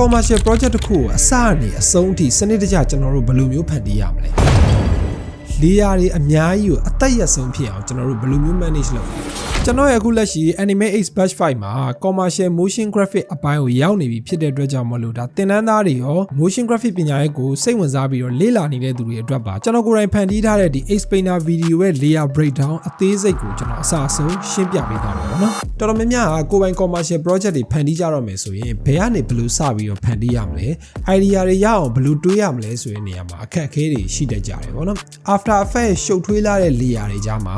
commercial project တစ်ခုကိုအစအနေအဆုံးအထိစနစ်တကျကျွန်တော်တို့ဘယ်လိုမျိုးဖန်တီးရမလဲလေယာတွေအများကြီးကိုအသက်ရဆုံးဖြစ်အောင်ကျွန်တော်တို့ဘယ်လိုမျိုး manage လုပ်လဲကျွန်တော်ရဲ့အခုလက်ရှိ Anime X Batch 5မှာ commercial motion graphic အပိုင်းကိုရောက်နေပြီဖြစ်တဲ့အတွက်ကြောင့်မလို့ဒါသင်တန်းသားတွေရော motion graphic ပညာရေးကိုစိတ်ဝင်စားပြီးတော့လေ့လာနေတဲ့သူတွေအတွက်ပါကျွန်တော်ကိုယ်တိုင်ဖန်တီးထားတဲ့ဒီ explainer video ရဲ့ layer breakdown အသေးစိတ်ကိုကျွန်တော်အစအဆုံးရှင်းပြပေးသွားမှာပေါ့နော်တော်တော်များများကကိုယ်ပိုင် commercial project တွေဖန်တီးကြတော့မယ်ဆိုရင်ဘယ်ကနေဘယ်လိုစပြီးတော့ဖန်တီးရမလဲ idea တွေရအောင်ဘယ်လိုတွေးရမလဲဆိုတဲ့နေရာမှာအခက်အခဲတွေရှိတတ်ကြတယ်ပေါ့နော် After Effects ရှုပ်ထွေးလာတဲ့ layer တွေကြားမှာ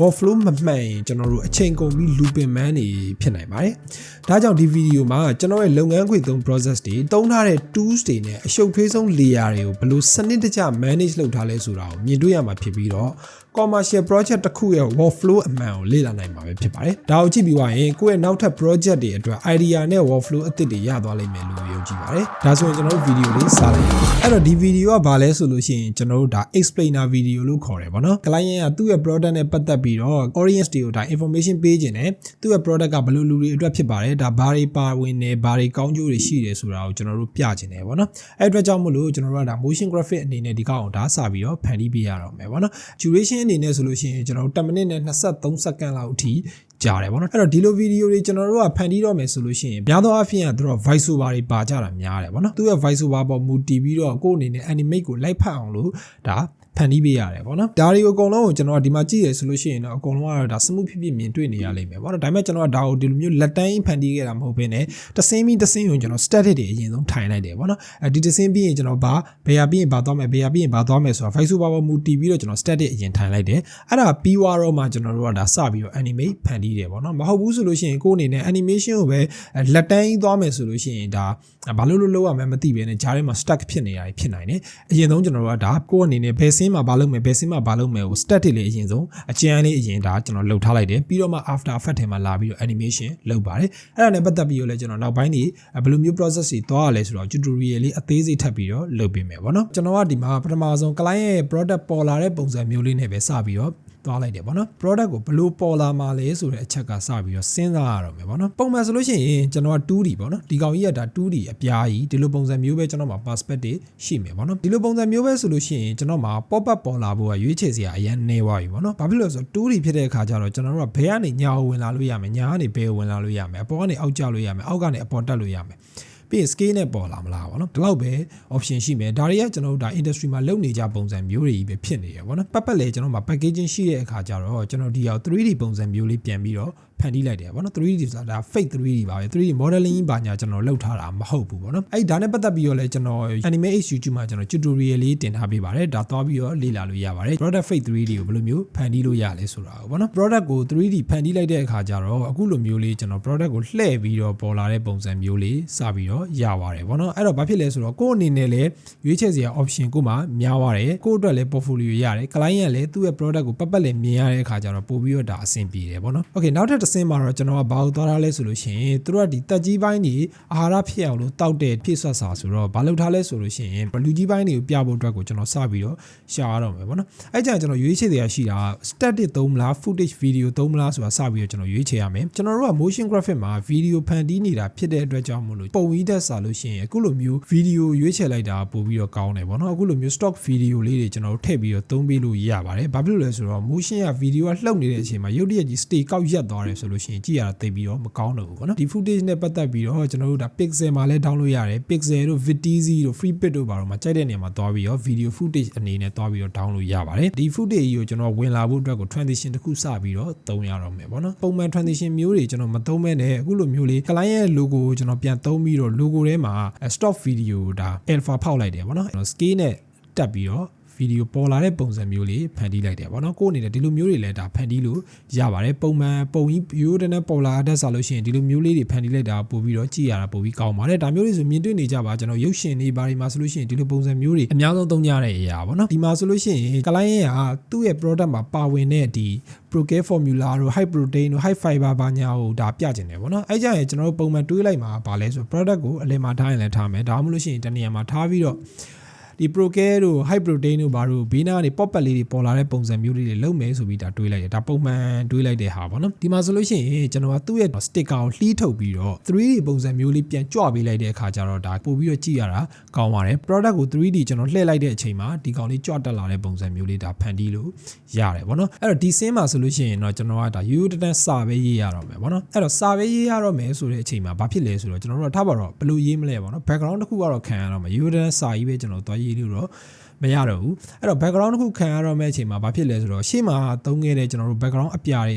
workflow မမှန်ရင်ကျွန်တော်တို့အချိန်ကုန်ပြီး looping man တွေဖြစ်နိုင်ပါတယ်။ဒါကြောင့်ဒီ video မှာကျွန်တော်ရဲ့လုပ်ငန်းခွင်သုံး process တွေသုံးထားတဲ့ tools တွေနဲ့အရှုပ်ထွေးဆုံး layer တွေကိုဘယ်လိုစနစ်တကျ manage လုပ်ထားလဲဆိုတာကိုမြင်တွေ့ရမှာဖြစ်ပြီးတော့ commercial project တစ်ခုရဲ့ workflow အမှန်ကိုလေ့လာနိုင်မှာပဲဖြစ်ပါတယ်။ဒါကိုကြည့်ပြီးသွားရင်ကိုယ့်ရဲ့နောက်ထပ် project တွေအတွက် idea နဲ့ workflow အသစ်တွေရသွားလိမ့်မယ်လို့ယုံကြည်ပါတယ်။ဒါဆိုရင်ကျွန်တော်တို့ video လေးစလိုက်အောင်။အဲ့တော့ဒီ video ကဘာလဲဆိုလို့ရှိရင်ကျွန်တော်တို့ဒါ explainer video လို့ခေါ်တယ်ပေါ့နော်။ client ကသူ့ရဲ့ product နဲ့ပတ်သက်ပြီးတော့ audience တွေကိုဒါ information ပေးခြင်းနဲ့သူ့ရဲ့ product ကဘယ်လိုလူတွေအတွက်ဖြစ်ပါတယ်။ဒါဘာတွေပါဝင်နေဘာတွေကောင်းကျိုးတွေရှိတယ်ဆိုတာကိုကျွန်တော်တို့ပြခြင်းတယ်ပေါ့နော်။အဲ့အတွက်ကြောင့်မို့လို့ကျွန်တော်တို့ကဒါ motion graphic အနေနဲ့ဒီကောင်ကိုဒါစပြီးတော့ဖန်တီးပေးရတော့မယ်ပေါ့နော်။ duration အနေနဲ့ဆိုလို့ရှိရင်ကျွန်တော်တို့10မိနစ်နဲ့23စက္ကန့်လောက်အထိကြားတယ်ပေါ့နော်အဲ့တော့ဒီလိုဗီဒီယိုတွေကျွန်တော်တို့ကဖန်တီးတော့မယ်ဆိုလို့ရှိရင်များသောအားဖြင့်ကသူတို့ voice over တွေပါကြတာများတယ်ပေါ့နော်သူရဲ့ voice over ပေါ်မူတည်ပြီးတော့ကိုယ့်အနေနဲ့ animate ကိုလိုက်ဖတ်အောင်လို့ဒါဖန်တီးပေးရတယ်ပေါ့နော်ဒါတွေကိုအကုန်လုံးကိုကျွန်တော်ကဒီမှာကြည့်ရဆိုလို့ရှိရင်တော့အကုန်လုံးကတော့ဒါ smooth ဖြစ်မြင်တွေ့နေရလိမ့်မယ်ပေါ့နော်ဒါပေမဲ့ကျွန်တော်ကဒါကိုဒီလိုမျိုးလက်တန်းဖန်တီးခဲ့တာမဟုတ်ဘဲနဲ့တဆင်းပြီးတဆင်းကိုကျွန်တော် static တွေအရင်ဆုံးထိုင်လိုက်တယ်ပေါ့နော်ဒီတဆင်းပြီးရင်ကျွန်တော်ဘယ်ဟာပြီးရင်ဘာသွားမယ်ဘယ်ဟာပြီးရင်ဘာသွားမယ်ဆိုတာ voice over ပေါ်မူတည်ပြီးတော့ကျွန်တော် static အရင်ထိုင်လိုက်တယ်အဲ့ဒါပြီးွားတော့မှကျွန်တော်တို့ကဒါစပြီးတော့ animate ဖန်တီးတယ်ပေါ့နော်မဟုတ်ဘူးဆိုလို့ရှိရင်ကိုယ့်အနေနဲ့ animation ကိုပဲလက်တန်းကြီးသွားမယ်ဆိုလို့ရှိရင်ဒါဘာလို့လုပ်ရမလဲမသိဘဲနဲ့ဂျားထဲမှာ stuck ဖြစ်နေတာဖြစ်နိုင်တယ်အရင်ဆုံးကျွန်တော်တို့ကဒါကိုယ့်အနေနဲ့ဘယ်ဆင်းမှာဘာလုပ်မယ်ဘယ်ဆင်းမှာဘာလုပ်မယ်ကို static လေးအရင်ဆုံးအကျဉ်းလေးအရင်ဒါကျွန်တော်လှုပ်ထားလိုက်တယ်ပြီးတော့မှ after effect ထဲမှာလာပြီးတော့ animation လုပ်ပါတယ်အဲ့ဒါနဲ့ပတ်သက်ပြီးတော့လည်းကျွန်တော်နောက်ပိုင်းနေဘယ်လိုမျိုး process တွေသွားရလဲဆိုတော့ tutorial လေးအသေးစိတ်ထပ်ပြီးတော့လုပ်ပေးမယ်ပေါ့နော်ကျွန်တော်ကဒီမှာပထမဆုံး client ရဲ့ product ပေါ်လာတဲ့ပုံစံမျိုးလေးနဲ့ပဲစပြီးတော့သွားလိုက်တယ်ပေါ့နော် product ကိုဘယ်လိုပေါ်လာမှာလဲဆိုတဲ့အချက်ကစပြီးတော့စဉ်းစားရတော့မယ်ပေါ့နော်ပုံမှန်ဆိုလို့ရှိရင်ကျွန်တော်က 2D ပေါ့နော်ဒီကောင်ကြီးကဒါ 2D အပြားကြီးဒီလိုပုံစံမျိုးပဲကျွန်တော်မှာ perspective ရှိမယ်ပေါ့နော်ဒီလိုပုံစံမျိုးပဲဆိုလို့ရှိရင်ကျွန်တော်မှာ pop up ပေါ်လာဖို့ကရွေးချယ်စရာအရင်နေသွားပြီပေါ့နော်ဘာဖြစ်လို့လဲဆိုတော့ 2D ဖြစ်တဲ့အခါကျတော့ကျွန်တော်တို့ကဘယ်ကနေညာဝင်လာလို့ရမယ်ညာကနေဘယ်ဝင်လာလို့ရမယ်အပေါ်ကနေအောက်ကျလို့ရမယ်အောက်ကနေအပေါ်တက်လို့ရမယ်ပြီးရင် scale နဲ့ပေါ်လာမလားပေါ့နော်ဒီလောက်ပဲ option ရှိမယ်ဒါတွေကကျွန်တော်တို့ဒါ industry မှာလုပ်နေကြပုံစံမျိုးတွေကြီးပဲဖြစ်နေရပေါ့နော်ပတ်ပတ်လေကျွန်တော်မှာ packaging ရှိတဲ့အခါကျတော့ကျွန်တော်ဒီဟာ 3D ပုံစံမျိုးလေးပြန်ပြီးတော့ဖန်တီးလိုက်တယ်ပေါ့နော် 3D ဆိုတာ fake 3D ပါပဲ 3D modeling ဘာညာကျွန်တော်လုပ်ထားတာမဟုတ်ဘူးပေါ့နော်အဲ့ဒါနဲ့ပတ်သက်ပြီးတော့လဲကျွန်တော် Anime X YouTube မှာကျွန်တော် tutorial လေးတင်ထားပေးပါတယ်ဒါသွားပြီးတော့လေ့လာလို့ရပါတယ် product fake 3D ကိုဘယ်လိုမျိုးဖန်တီးလို့ရလဲဆိုတာပေါ့နော် product ကို 3D ဖန်တီးလိုက်တဲ့အခါကျတော့အခုလိုမျိုးလေးကျွန်တော် product ကိုလှည့်ပြီးတော့ပေါ်လာတဲ့ပုံစံမျိုးလေးစပြီးတော့ရပါတယ်ပေါ့နော်အဲ့တော့ဘာဖြစ်လဲဆိုတော့ကိုယ့်အနေနဲ့လည်းရွေးချယ်စရာ option ကိုမှများပါတယ်ကိုယ့်အတွက်လည်း portfolio ရတယ် client ကလည်းသူ့ရဲ့ product ကိုပတ်ပတ်လည်းမြင်ရတဲ့အခါကျတော့ပို့ပြီးတော့ဒါအဆင်ပြေတယ်ပေါ့နော် okay နောက်ထပ်တစ်ဆင့်မှာတော့ကျွန်တော်ကဘာလို့သွားထားလဲဆိုလို့ရှိရင်သူတို့ကဒီတက်ကြီးပိုင်းတွေအာဟာရဖြစ်အောင်လို့တောက်တဲ့ဖြည့်ဆွတ်စာဆိုတော့ဘာလုပ်ထားလဲဆိုလို့ရှိရင်လူကြီးပိုင်းတွေကိုပြဖို့အတွက်ကိုကျွန်တော်စပြီးတော့ရှာရတော့မယ်ပေါ့နော်အဲ့ကြရင်ကျွန်တော်ရွေးချယ်စရာရှိတာ static သုံးမလား footage video သုံးမလားဆိုတာစပြီးတော့ကျွန်တော်ရွေးချယ်ရမယ်ကျွန်တော်တို့က motion graphic မှာ video ဖန်တီးနေတာဖြစ်တဲ့အတွက်ကြောင့်မို့လို့ပုံကြီးတက်စာလို့ရှိရင်အခုလိုမျိုး video ရွေးချယ်လိုက်တာပို့ပြီးတော့ကောင်းတယ်ပေါ့နော်အခုလိုမျိုး stock video လေးတွေကျွန်တော်တို့ထည့်ပြီးတော့သုံးပေးလို့ရပါတယ်ဘာဖြစ်လို့လဲဆိုတော့ motion က video ကလှုပ်နေတဲ့အချိန်မှာရုပ်တရက်ကြီး stay ကောက်ရက်သွားတယ်ဆိုလို့ရှိရင်ကြည့်ရတာသိပြီးတော့မကောင်းတော့ဘူးပေါ့နော်ဒီ footage နဲ့ပတ်သက်ပြီးတော့ကျွန်တော်တို့ဒါ pixel မှာလည်း download ရတယ် pixel တို့ vitizi တို့ freepik တို့ဘာလို့မှာကြိုက်တဲ့နေရာမှာသွားပြီးတော့ video footage အနေနဲ့သွားပြီးတော့ download ရပါတယ်ဒီ footage ကြီးကိုကျွန်တော်ဝင်လာဖို့အတွက်ကို transition တစ်ခုစပြီးတော့သုံးရတော့မယ်ပေါ့နော်ပုံမှန် transition မျိုးတွေကျွန်တော်မသုံးမဲနဲ့အခုလိုမျိုးလေး client ရဲ့ logo ကိုကျွန်တော်ပြန်သုံးပြီးတော့ logo ထဲမှာ stock video ဒါ alpha ဖောက်လိုက်တယ်ပေါ့နော် scale နဲ့တက်ပြီးတော့ဗီဒီယိုပေါ်လာတဲ့ပုံစံမျိုးလေးဖန်တီးလိုက်တယ်ပေါ့နော်ကိုယ်အနေနဲ့ဒီလိုမျိုးတွေလည်းဒါဖန်တီးလို့ရပါတယ်ပုံမှန်ပုံကြီးရိုးတဲ့ပေါ်လာတတ်စားလို့ရှိရင်ဒီလိုမျိုးလေးတွေဖန်တီးလိုက်တာပို့ပြီးတော့ကြည့်ရတာပို့ပြီးကောင်းပါတယ်ဒါမျိုးတွေဆိုမြင်တွေ့နေကြပါကျွန်တော်ရုပ်ရှင်တွေဘာတွေမှာဆိုလို့ရှိရင်ဒီလိုပုံစံမျိုးတွေအများဆုံးသုံးကြတဲ့အရာပေါ့နော်ဒီမှာဆိုလို့ရှိရင် client ကသူ့ရဲ့ product မှာပါဝင်တဲ့ဒီ procare formula တို့ high protein တို့ high fiber ဘာညာကိုဒါပြကျင်တယ်ပေါ့နော်အဲ့ကြရင်ကျွန်တော်တို့ပုံမှန်တွေးလိုက်မှာပါလဲဆို product ကိုအလယ်မှာထားရင်လည်းထားမယ်ဒါမှမဟုတ်လို့ရှိရင်တနေရာမှာထားပြီးတော့ ဒီ Procare တို့ High Protein တို့ဘာလို့ဘေးနားကနေ pop လေးတွေပေါ်လာတဲ့ပုံစံမျိုးလေးတွေလုပ်မယ်ဆိုပြီးဒါတွေးလိုက်တယ်ဒါပုံမှန်တွေးလိုက်တဲ့ဟာပေါ့နော်ဒီမှာဆိုလို့ရှိရင်ကျွန်တော်ကသူ့ရဲ့ sticker ကိုလှီးထုတ်ပြီးတော့ 3D ပုံစံမျိုးလေးပြန်ကြွပေးလိုက်တဲ့အခါကျတော့ဒါပို့ပြီးတော့ကြည့်ရတာကောင်းပါတယ် product ကို 3D ကျွန်တော်လှည့်လိုက်တဲ့အချိန်မှာဒီကောင်လေးကြွတက်လာတဲ့ပုံစံမျိုးလေးဒါဖန်တီးလို့ရတယ်ပေါ့နော်အဲ့တော့ဒီ scene မှာဆိုလို့ရှိရင်တော့ကျွန်တော်ကဒါရိုးရိုးတန်းစာပဲရေးရတော့မယ်ပေါ့နော်အဲ့တော့စာပဲရေးရတော့မယ်ဆိုတဲ့အချိန်မှာဘာဖြစ်လဲဆိုတော့ကျွန်တော်တို့ထားပါတော့ဘယ်လိုရေးမလဲပေါ့နော် background တစ်ခုကတော့ခံရတော့မယ်ရိုးရိုးတန်းစာကြီးပဲကျွန်တော်သွားရေးလို့တော့မရတော့ဘူးအဲ့တော့ background တစ်ခုခံရတော့မယ့်အချိန်မှာဘာဖြစ်လဲဆိုတော့ရှေ့မှာသုံးခဲ့တဲ့ကျွန်တော်တို့ background အပြာတွ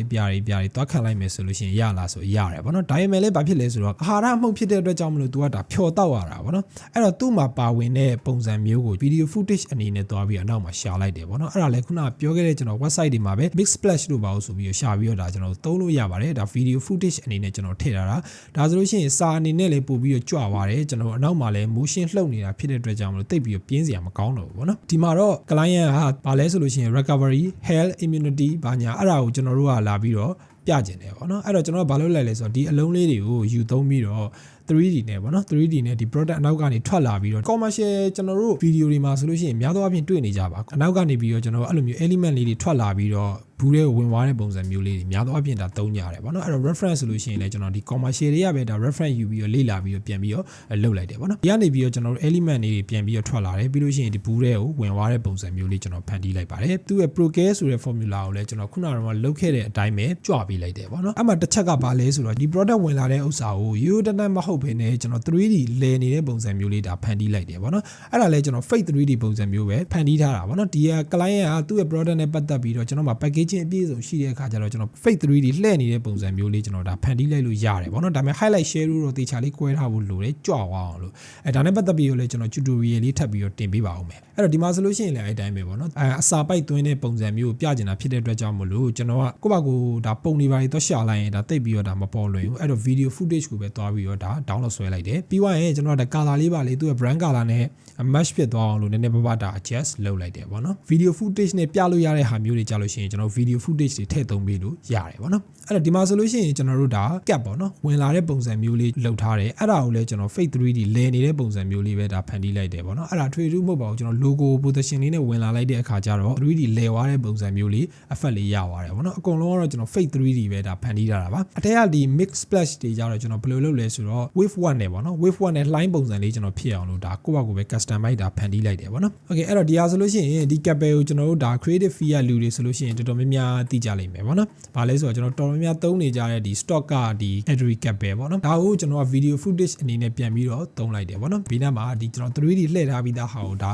ေသွားခံလိုက်မယ်ဆိုလို့ရှိရင်ရလားဆိုရတယ်ပေါ့နော်ဒါပေမဲ့လည်းဘာဖြစ်လဲဆိုတော့အာဟာရမှုန့်ဖြစ်တဲ့အတွက်ကြောင့်မလို့ तू ကဒါဖြော်တောက်ရတာပေါ့နော်အဲ့တော့သူ့မှာပါဝင်တဲ့ပုံစံမျိုးကို video footage အနေနဲ့သွားပြီးအနောက်မှာရှာလိုက်တယ်ပေါ့နော်အဲ့ဒါလည်းခုနပြောခဲ့တဲ့ကျွန်တော် website တွေမှာပဲ big splash လို့ပါလို့ဆိုပြီးရှာပြီးတော့ဒါကျွန်တော်သုံးလို့ရပါတယ်ဒါ video footage အနေနဲ့ကျွန်တော်ထည့်ထားတာဒါဆိုလို့ရှိရင်စာအနေနဲ့လည်းပို့ပြီးတော့ကြွပါတယ်ကျွန်တော်အနောက်မှာလည်း motion လှုပ်နေတာဖြစ်တဲ့အတွက်ကြောင့်မလို့တိတ်ပြီးတော့ပြင်းစရာမကောင်းတော့ဘူးပေါ့နော်ဒီမှာတော့ client ကဘာလဲဆိုလို့ရှိရင် recovery health immunity ဘာညာအဲ့ဒါကိုကျွန်တော်တို့ကလာပြီးတော့ပြကျင်တယ်ပေါ့နော်အဲ့တော့ကျွန်တော်ကဘာလုပ်လိုက်လဲဆိုတော့ဒီအလုံးလေးတွေကိုယူသုံးပြီးတော့ 3D နဲ့ပေါ့နော် 3D နဲ့ဒီ product အနောက်ကနေထွက်လာပြီးတော့ commercial ကျွန်တော်တို့ video တွေမှာဆိုလို့ရှိရင်များသောအားဖြင့်တွေ့နေကြပါအနောက်ကနေပြီးတော့ကျွန်တော်အဲ့လိုမျိုး element လေးတွေထွက်လာပြီးတော့ဘူးတဲ့ဝင်သွားတဲ့ပုံစံမျိုးလေးတွေများသောအားဖြင့်ဒါသုံးကြရတယ်ပေါ့နော်အဲ့တော့ reference ဆိုလို့ရှိရင်လည်းကျွန်တော်ဒီ commercial တွေကပဲဒါ reference ယူပြီးတော့လေ့လာပြီးတော့ပြန်ပြီးတော့လုပ်လိုက်တယ်ပေါ့နော်ဒီကနေပြီးတော့ကျွန်တော်တို့ element တွေပြန်ပြီးတော့ထွက်လာတယ်ပြီးလို့ရှိရင်ဒီဘူးတဲ့ကိုဝင်သွားတဲ့ပုံစံမျိုးလေးကျွန်တော်ဖန်တီးလိုက်ပါတယ်သူ့ရဲ့ Procare ဆိုတဲ့ formula ကိုလည်းကျွန်တော်ခုနကလုပ်ခဲ့တဲ့အတိုင်းပဲကြွပေးလိုက်တယ်ပေါ့နော်အဲ့မှာတစ်ချက်ကဘာလဲဆိုတော့ဒီ product ဝင်လာတဲ့ဥစ္စာကိုရိုးတန်းမဟုတ်ဘဲနဲ့ကျွန်တော် 3D လဲနေတဲ့ပုံစံမျိုးလေးဒါဖန်တီးလိုက်တယ်ပေါ့နော်အဲ့ဒါလည်းကျွန်တော် fake 3D ပုံစံမျိုးပဲဖန်တီးထားတာပေါ့နော်ဒီက client ကသူ့ရဲ့ product နဲ့ပတ်သက်ပြီးတော့ကျွန်တော်မှာ packaging အပြည့်စုံရှိတဲ့အခါကျတော့ကျွန်တော် fake 3D လှည့်နေတဲ့ပုံစံမျိုးလေးကျွန်တော်ဒါဖန်တီးလိုက်လို့ရတယ်ပေါ့နော်ဒါပေမဲ့ highlight share လို့တေချာလေးကွဲထားဖို့လိုတယ်ကြွသွားအောင်လို့ဒါနဲ့ပတ်သက်ပြီးတော့လည်းကျွန်တော် tutorial လေးထပ်ပြီးတော့တင်ပေးပါဦးမယ်အဲ့တော့ဒီမှာဆိုလို့ရှိရင်လည်းအဲ့တိုင်းပဲပေါ့နော်အစာပိုက်သွင်းတဲ့ပုံစံမျိုးကိုပြကျင်တာဖြစ်တဲ့အတွက်ကြောင့်မလို့ကျွန်တော်ကကိုယ့်ဘာကိုဒါပုံတွေပါတွေသွားရှာလိုက်ရင်ဒါတိတ်ပြီးတော့ဒါမပေါ်လွင်ဘူးအဲ့တော့ video footage ကိုပဲသွားပြီးတော့ဒါ download ဆွဲလိုက်တယ်ပြီးသွားရင်ကျွန်တော်က color လေးပါလေးသူ့ရဲ့ brand color နဲ့ match ဖြစ်သွားအောင်လို့နည်းနည်းပါးပါးဒါ adjust လုပ်လိုက်တယ်ပေါ့နော် video footage နဲ့ပြလို့ရတဲ့ဟာမျိုးတွေကြာလို့ရှိရင်ကျွန်တော် video footage တွေထည့်သုံးပေးလို့ရတယ်ပေါ့နော်အဲ့တော့ဒီမှာဆိုလို့ရှိရင်ကျွန်တော်တို့ဒါ cap ပေါ့နော်ဝင်လာတဲ့ပုံစံမျိုးလေးလုပ်ထားတယ်အဲ့ဒါကိုလည်းကျွန်တော် fake 3D လဲနေတဲ့ပုံစံမျိုးလေးပဲဒါဖန်တီးလိုက်တယ်ပေါ့နော်အဲ့ဒါထွေထူးမဟုတ်ပါဘူးကျွန်တော် logo position လေးနဲ့ဝင်လာလိုက်တဲ့အခါကျတော့ 3D လဲသွားတဲ့ပုံစံမျိုးလေး effect လေးရသွားတယ်ပေါ့နော်အကုန်လုံးကတော့ကျွန်တော် fake 3D ပဲဒါဖန်တီးထားတာပါအထက်ကဒီ mix splash တွေကြတော့ကျွန်တော်ဘယ်လိုလုပ်လဲဆိုတော့ wave 1နဲ့ပေါ့နော် wave 1နဲ့ line ပုံစံလေးကျွန်တော်ဖြစ်အောင်လို့ဒါကိုယ့်ဘာကိုပဲ customize ဒါဖန်တီးလိုက်တယ်ပေါ့နော် okay အဲ့တော့ဒီဟာဆိုလို့ရှိရင်ဒီ cap ကိုကျွန်တော်တို့ဒါ creative fee ရလူတွေဆိုလို့ရှိရင်တော်တော်များများသိကြလိမ့်မယ်ပေါ့နော်ဘာလဲဆိုတော့ကျွန်တော်တော်တော်များများသုံးနေကြတဲ့ဒီ stock ကဒီ Adri cap ပဲပေါ့နော်ဒါကိုကျွန်တော်က video footage အနေနဲ့ပြန်ပြီးတော့သုံးလိုက်တယ်ပေါ့နော်ဘေးနားမှာဒီကျွန်တော် 3D လှည့်ထားပြီးသားဟာကိုဒါ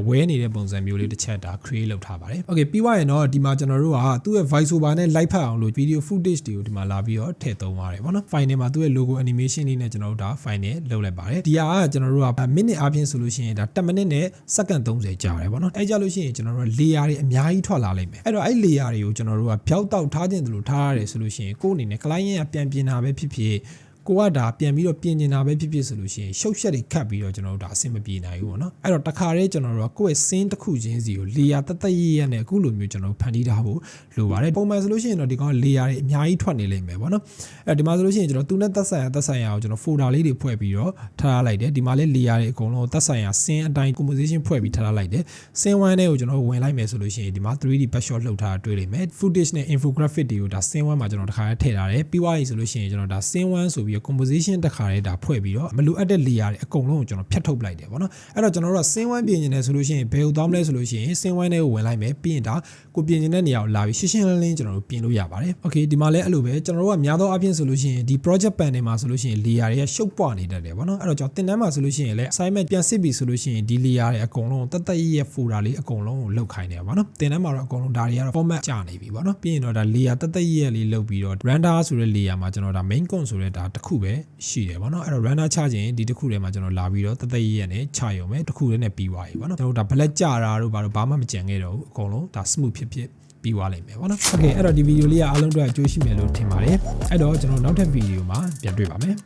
ဝဲနေတဲ့ပုံစံမျိုးလေးတစ်ချက်ဒါ create လုပ်ထားပါတယ် okay ပြီးသွားရင်တော့ဒီမှာကျွန်တော်တို့ကသူ့ရဲ့ voice over နဲ့ live ဖတ်အောင်လို့ video footage တွေကိုဒီမှာလာပြီးတော့ထည့်သုံးပါတယ်ပေါ့နော် file ထဲမှာသူ့ရဲ့ logo animation လေးနဲ့ကျွန်တော်တို့ဒါ file နဲ့လုပ်လိုက်ပါတယ်ဒီဟာကကျွန်တော်တို့က minute အပြင်ဆိုလို့ရှိရင်ဒါ10 minute နဲ့ second 30ကြာတယ်ပေါ့နော်အဲကြလို့ရှိရင်ကျွန်တော်တို့က layer တွေအများကြီးထွက်လာလိမ့်မယ်အဲ့တော့အဲ့ layer တွေကိုကျွန်တော်တို့ကဖြောက်တောက်ထားခြင်းတလို့ထားရတယ်ဆိုလို့ရှိရင်ကိုယ်အနေနဲ့ client ကပြန်ပြင်တာပဲဖြစ်ဖြစ်ကိုကဒါပြန်ပြီးတော့ပြင်နေတာပဲဖြစ်ဖြစ်ဆိုလို့ရှိရင်ရှုပ်ရှက်တွေခတ်ပြီးတော့ကျွန်တော်တို့ဒါအဆင်မပြေနိုင်ဘူးပေါ့နော်အဲ့တော့တခါတည်းကျွန်တော်တို့ကကိုယ့်ရဲ့ scene တစ်ခုချင်းစီကို layer တသက်ရရနဲ့အခုလိုမျိုးကျွန်တော်တို့ဖန်တီးထားဖို့လိုပါတယ်ပုံမှန်ဆိုလို့ရှိရင်တော့ဒီကောင် layer တွေအများကြီးထွက်နေလိမ့်မယ်ပေါ့နော်အဲ့ဒီမှာဆိုလို့ရှိရင်ကျွန်တော်သူနဲ့သက်ဆိုင်ရာကိုကျွန်တော် folder လေးတွေဖွဲ့ပြီးတော့ထားလိုက်တယ်ဒီမှာလည်း layer တွေအကုန်လုံးသက်ဆိုင်ရာ scene အတိုင်း composition ဖွဲ့ပြီးထားလိုက်တယ် scene 1နဲ့ကိုကျွန်တော်ဝင်လိုက်မယ်ဆိုလို့ရှိရင်ဒီမှာ 3D backshot လုပ်ထားတာတွေ့လိမ့်မယ် footage နဲ့ infographic တွေကိုဒါ scene 1မှာကျွန်တော်တစ်ခါထည့်ထားတယ်ပြီးသွားပြီဆိုလို့ရှိရင်ကျွန်တော်ဒါ scene 1ဆိုပြီး composition တစ်ခါလေးဒါဖွဲ့ပြီးတော့မလိုအပ်တဲ့ layer တွေအကုန်လုံးကိုကျွန်တော်ဖြတ်ထုတ်လိုက်တယ်ပေါ့နော်အဲ့တော့ကျွန်တော်တို့က scene 1ပြင်နေတယ်ဆိုလို့ရှိရင်ဘယ်ကိုသွားမလဲဆိုလို့ရှိရင် scene 1နဲ့ကိုဝင်လိုက်မယ်ပြီးရင်ဒါကိုပြင်နေတဲ့နေရာကိုလာပြီးရှင်းရှင်းလင်းလင်းကျွန်တော်တို့ပြင်လို့ရပါတယ် okay ဒီမှာလည်းအဲ့လိုပဲကျွန်တော်တို့ကများသောအားဖြင့်ဆိုလို့ရှိရင်ဒီ project pan တွေမှာဆိုလို့ရှိရင် layer တွေကရှုပ်ပွားနေတတ်တယ်ပေါ့နော်အဲ့တော့ကျွန်တော်တင်တန်းမှာဆိုလို့ရှိရင်လည်း assignment ပြန်စစ်ပြီဆိုလို့ရှိရင်ဒီ layer တွေအကုန်လုံးတတ်ရဲ့ folder လေးအကုန်လုံးကိုလုတ်ခိုင်းတယ်ပေါ့နော်တင်တန်းမှာတော့အကုန်လုံးဒါတွေကတော့ format ကျနေပြီပေါ့နော်ပြီးရင်တော့ဒါ layer တတ်ရဲ့လေးလုတ်ပြီးတော့ render ဆိုတဲ့ layer မှာကျွန်တော်ဒါ main con ဆိုတဲ့ဒါတစ်ခုပဲရှိတယ်ပေါ့နော်အဲ့တော့ render ချခြင်းဒီတစ်ခုထဲမှာကျွန်တော်လာပြီးတော့တတ်ရဲ့နဲ့ချရုံပဲတစ်ခုထဲနဲ့ပြီးသွားပြီပေါ့နော်ကျွန်တော်ဒါ black ကြတာတို့ဘာမှမကြံခဲ့တော့ဘူးအကုန်လုံးဒါ smooth ဖြစ်ပြီးသွားလိမ့်မယ်ပေါ့နော် okay အဲ့တော့ဒီဗီဒီယိုလေးကအားလုံးအတွက်အကျိုးရှိမယ်လို့ထင်ပါတယ်အဲ့တော့ကျွန်တော်နောက်ထပ်ဗီဒီယိုမှာပြန်တွေ့ပါမယ်